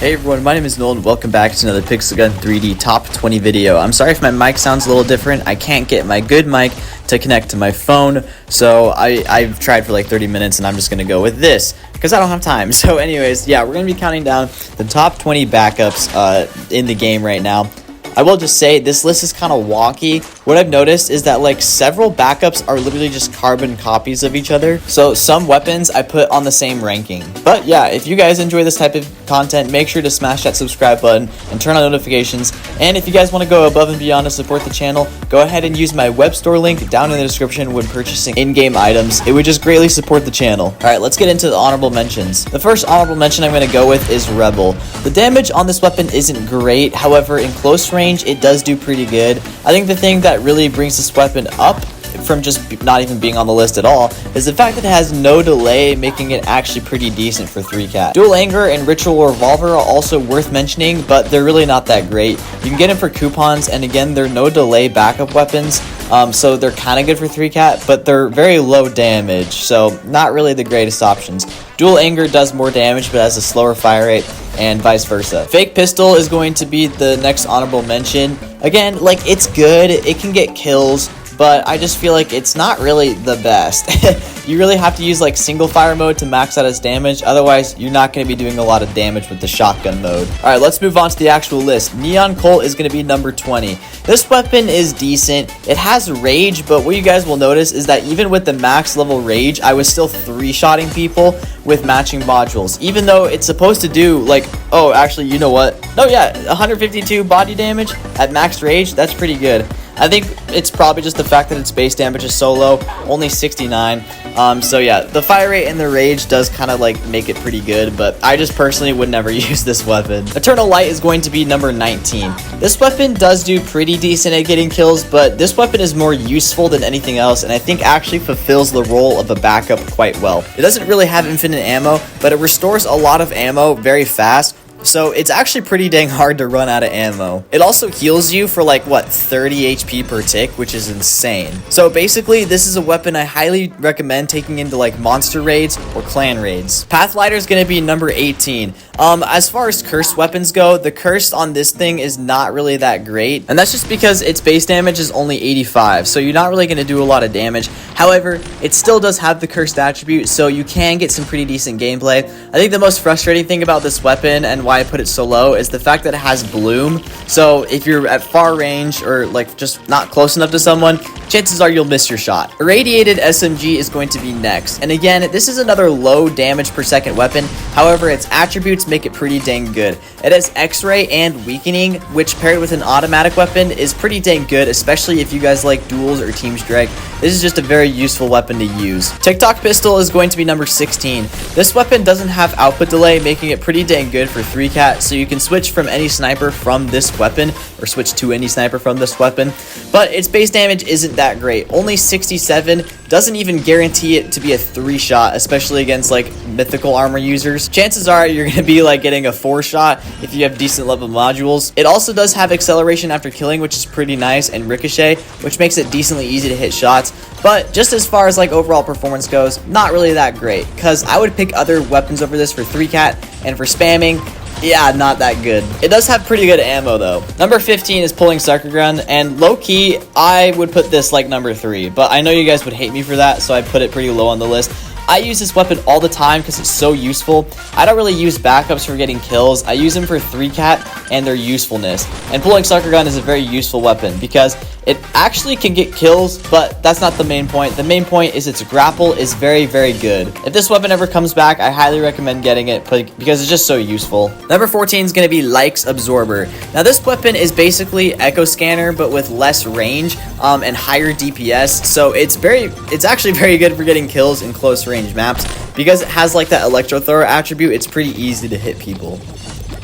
Hey everyone, my name is Noel and welcome back to another Pixel Gun 3D Top 20 video. I'm sorry if my mic sounds a little different. I can't get my good mic to connect to my phone, so I've tried for like 30 minutes and I'm just going to go with this because I don't have time. So anyways, yeah, we're going to be counting down the top 20 backups in the game right now. I will just say this list is kind of wonky. What I've noticed is that like several backups are literally just carbon copies of each other. So some weapons I put on the same ranking. But yeah, if you guys enjoy this type of content, make sure to smash that subscribe button and turn on notifications. And if you guys want to go above and beyond to support the channel, go ahead and use my web store link down in the description when purchasing in-game items. It would just greatly support the channel. Alright, let's get into the honorable mentions. The first honorable mention I'm going to go with is Rebel. The damage on this weapon isn't great, however in close range it does do pretty good. I think the thing that really brings this weapon up from just not even being on the list at all is the fact that it has no delay, making it actually pretty decent for 3-cat. Dual Anger and Ritual Revolver are also worth mentioning, but they're really not that great. You can get them for coupons, and again, they're no delay backup weapons, so they're kind of good for 3-cat, but they're very low damage, so not really the greatest options. Dual Anger does more damage, but has a slower fire rate, and vice versa. Fake Pistol is going to be the next honorable mention. Again, like, it's good, it can get kills, but I just feel like it's not really the best. You really have to use like single fire mode to max out its damage, otherwise you're not going to be doing a lot of damage with the shotgun mode. Alright, let's move on to the actual list. Neon Colt is going to be number 20. This weapon is decent. It has rage, but what you guys will notice is that even with the max level rage, I was still 3-shotting people with matching modules, even though it's supposed to do like, oh actually you know what, oh yeah, 152 body damage at max rage. That's pretty good. I think it's probably just the fact that its base damage is so low, only 69. So yeah, the fire rate and the rage does kind of like make it pretty good, but I just personally would never use this weapon. Eternal Light is going to be number 19. This weapon does do pretty decent at getting kills, but this weapon is more useful than anything else, and I think actually fulfills the role of a backup quite well. It doesn't really have infinite ammo, but it restores a lot of ammo very fast. So it's actually pretty dang hard to run out of ammo. It also heals you for like, what, 30 HP per tick, which is insane. So basically, this is a weapon I highly recommend taking into like monster raids or clan raids. Pathlighter is going to be number 18. As far as cursed weapons go, the cursed on this thing is not really that great. And that's just because its base damage is only 85. So you're not really going to do a lot of damage. However, it still does have the cursed attribute, so you can get some pretty decent gameplay. I think the most frustrating thing about this weapon and why I put it so low is the fact that it has bloom. So if you're at far range or like just not close enough to someone, chances are you'll miss your shot. Irradiated SMG is going to be next. And again, this is another low damage per second weapon. However, its attributes make it pretty dang good. It has X-ray and weakening, which paired with an automatic weapon is pretty dang good, especially if you guys like duels or team strike. This is just a very useful weapon to use. TikTok Pistol is going to be number 16. This weapon doesn't have output delay, making it pretty dang good for 3-cat, so you can switch from any sniper from this weapon, or switch to any sniper from this weapon, but its base damage isn't that great. Only 67, doesn't even guarantee it to be a 3-shot, especially against like mythical armor users. Chances are you're going to be like getting a 4-shot if you have decent level modules. It also does have acceleration after killing, which is pretty nice, and ricochet, which makes it decently easy to hit shots. But just as far as like overall performance goes, not really that great, because I would pick other weapons over this for 3-cat, and for spamming, yeah, not that good. It does have pretty good ammo though. Number 15 is Pulling Sucker Gun, and low-key, I would put this like number 3, but I know you guys would hate me for that, so I put it pretty low on the list. I use this weapon all the time because it's so useful. I don't really use backups for getting kills. I use them for 3-cat and their usefulness. And Pulling Sucker Gun is a very useful weapon because it actually can get kills, but that's not the main point. The main point is its grapple is very, very good. If this weapon ever comes back, I highly recommend getting it because it's just so useful. Number 14 is going to be Likes Absorber. Now this weapon is basically Echo Scanner, but with less range and higher DPS. So it's actually very good for getting kills in close range maps because it has like that electro thrower attribute. It's pretty easy to hit people.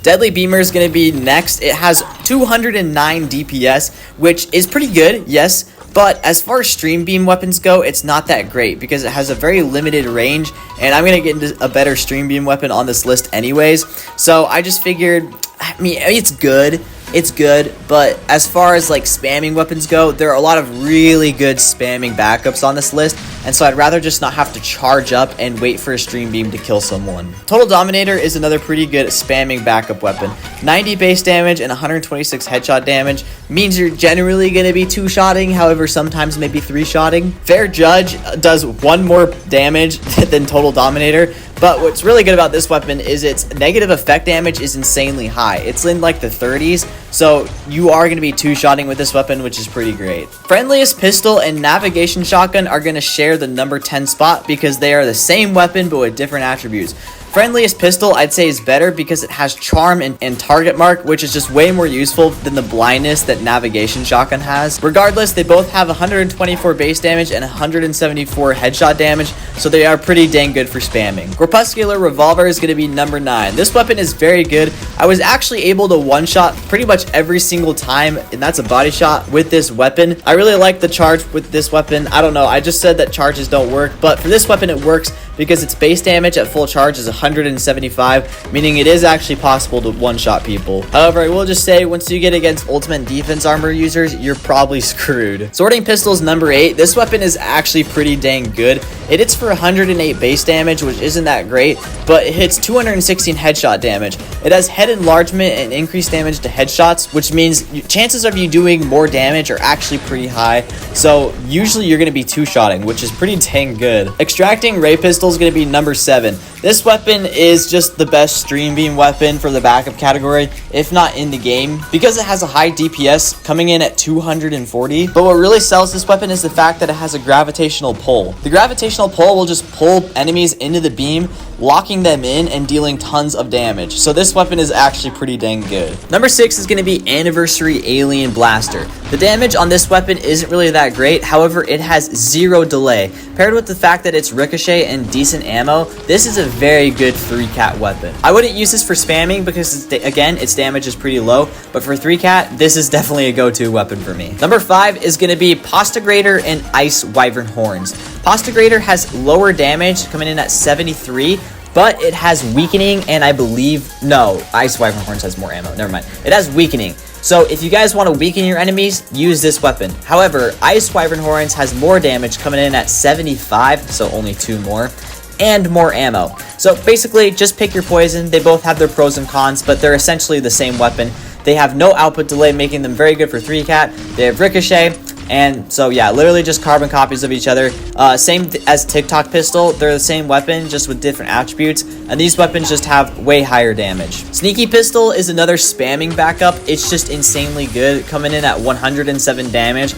Deadly Beamer is going to be next. It has 209 DPS, which is pretty good, yes, but as far as stream beam weapons go, it's not that great because it has a very limited range, and I'm going to get into a better stream beam weapon on this list anyways. So I just figured, I mean, it's good, but as far as like spamming weapons go, there are a lot of really good spamming backups on this list, and so I'd rather just not have to charge up and wait for a stream beam to kill someone. Total Dominator is another pretty good spamming backup weapon. 90 base damage and 126 headshot damage means you're generally going to be 2-shotting, however sometimes maybe 3-shotting. Fair Judge does 1 more damage than Total Dominator, but what's really good about this weapon is its negative effect damage is insanely high. It's in like the 30s, so you are going to be 2-shotting with this weapon, which is pretty great. Friendliest Pistol and Navigation Shotgun are going to share the number 10 spot because they are the same weapon but with different attributes. Friendliest Pistol, I'd say, is better because it has Charm and Target Mark, which is just way more useful than the blindness that Navigation Shotgun has. Regardless, they both have 124 base damage and 174 headshot damage, so they are pretty dang good for spamming. Crepuscular Revolver is going to be number 9. This weapon is very good. I was actually able to one-shot pretty much every single time, and that's a body shot with this weapon. I really like the charge with this weapon. I don't know, I just said that charges don't work, but for this weapon it works because its base damage at full charge is 175, meaning it is actually possible to one-shot people. However, I will just say, once you get against ultimate defense armor users, you're probably screwed. Sorting Pistol is number 8. This weapon is actually pretty dang good. It hits for 108 base damage, which isn't that great, but it hits 216 headshot damage. It has head enlargement and increased damage to headshots, which means chances of you doing more damage are actually pretty high, so usually you're going to be 2-shotting, which is pretty dang good. Extracting Ray Pistol is going to be number 7. This weapon is just the best stream beam weapon for the backup category, if not in the game, because it has a high DPS coming in at 240. But what really sells this weapon is the fact that it has a gravitational pull. The gravitational pull will just pull enemies into the beam, locking them in and dealing tons of damage. So this weapon is actually pretty dang good. Number 6 is going to be Anniversary Alien Blaster. The damage on this weapon isn't really that great, however it has 0 delay. Paired with the fact that it's ricochet and decent ammo, this is a very good 3-cat weapon. I wouldn't use this for spamming because again, its damage is pretty low, but for 3-cat, this is definitely a go-to weapon for me. Number 5 is going to be Postigrator and Ice Wyvern Horns. Postigrator has lower damage coming in at 73, but it has weakening, and I believe, no, Ice Wyvern Horns has more ammo, never mind. It has weakening. So if you guys want to weaken your enemies, use this weapon. However, Ice Wyvern Horns has more damage coming in at 75, so only 2 more, and more ammo. So basically, just pick your poison. They both have their pros and cons, but they're essentially the same weapon. They have no output delay, making them very good for 3-cat. They have ricochet, and so yeah, literally just carbon copies of each other. Same as TikTok Pistol, they're the same weapon, just with different attributes, and these weapons just have way higher damage. Sneaky Pistol is another spamming backup. It's just insanely good, coming in at 107 damage,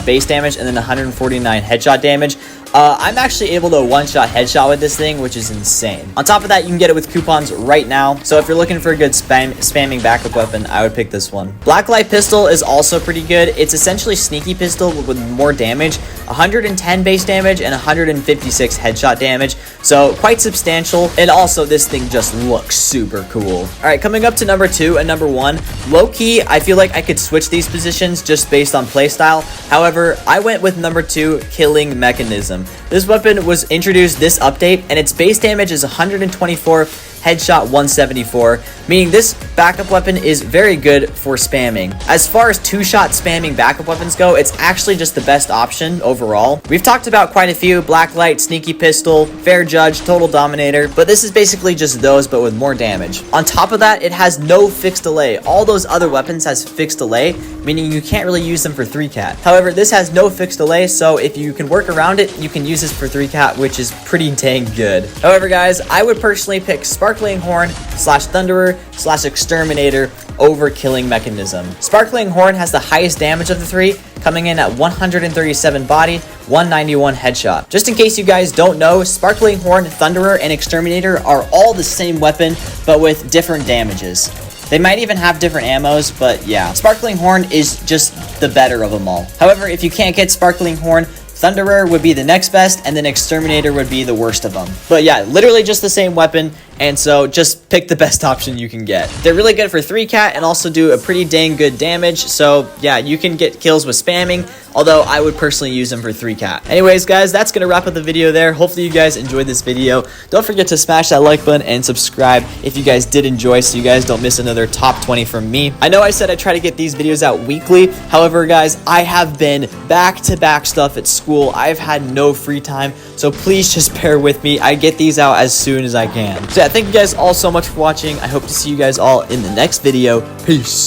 base damage, and then 149 headshot damage. I'm actually able to one-shot headshot with this thing, which is insane. On top of that, you can get it with coupons right now. So if you're looking for a good spamming backup weapon, I would pick this one. Blacklight Pistol is also pretty good. It's essentially Sneaky Pistol with more damage, 110 base damage and 156 headshot damage. So quite substantial. And also this thing just looks super cool. All right, coming up to number 2 and number 1. Low-key, I feel like I could switch these positions just based on playstyle. However, I went with number 2, Killing Mechanism. This weapon was introduced this update, and its base damage is 124, headshot 174, meaning this backup weapon is very good for spamming. As far as 2-shot spamming backup weapons go, it's actually just the best option overall. We've talked about quite a few: Blacklight, Sneaky Pistol, Fair Judge, Total Dominator, but this is basically just those but with more damage. On top of that, it has no fixed delay. All those other weapons has fixed delay, meaning you can't really use them for 3-cat. However, this has no fixed delay, so if you can work around it, you can use this for 3-cat, which is pretty dang good. However, guys, I would personally pick Sparkling Horn / Thunderer / Exterminator over Killing Mechanism. Sparkling Horn has the highest damage of the 3, coming in at 137 body, 191 headshot. Just in case you guys don't know, Sparkling Horn, Thunderer, and Exterminator are all the same weapon, but with different damages. They might even have different ammos, but yeah. Sparkling Horn is just the better of them all. However, if you can't get Sparkling Horn, Thunderer would be the next best, and then Exterminator would be the worst of them. But yeah, literally just the same weapon, and so just pick the best option you can get. They're really good for 3-cat and also do a pretty dang good damage, so yeah, you can get kills with spamming, although I would personally use them for 3-cat. Anyways, guys, that's going to wrap up the video there. Hopefully you guys enjoyed this video. Don't forget to smash that like button and subscribe if you guys did enjoy, so you guys don't miss another top 20 from me. I know I said I try to get these videos out weekly. However, guys, I have been back-to-back stuff at school. I've had no free time, so please just bear with me. I get these out as soon as I can. So yeah, thank you guys all so much for watching. I hope to see you guys all in the next video. Peace.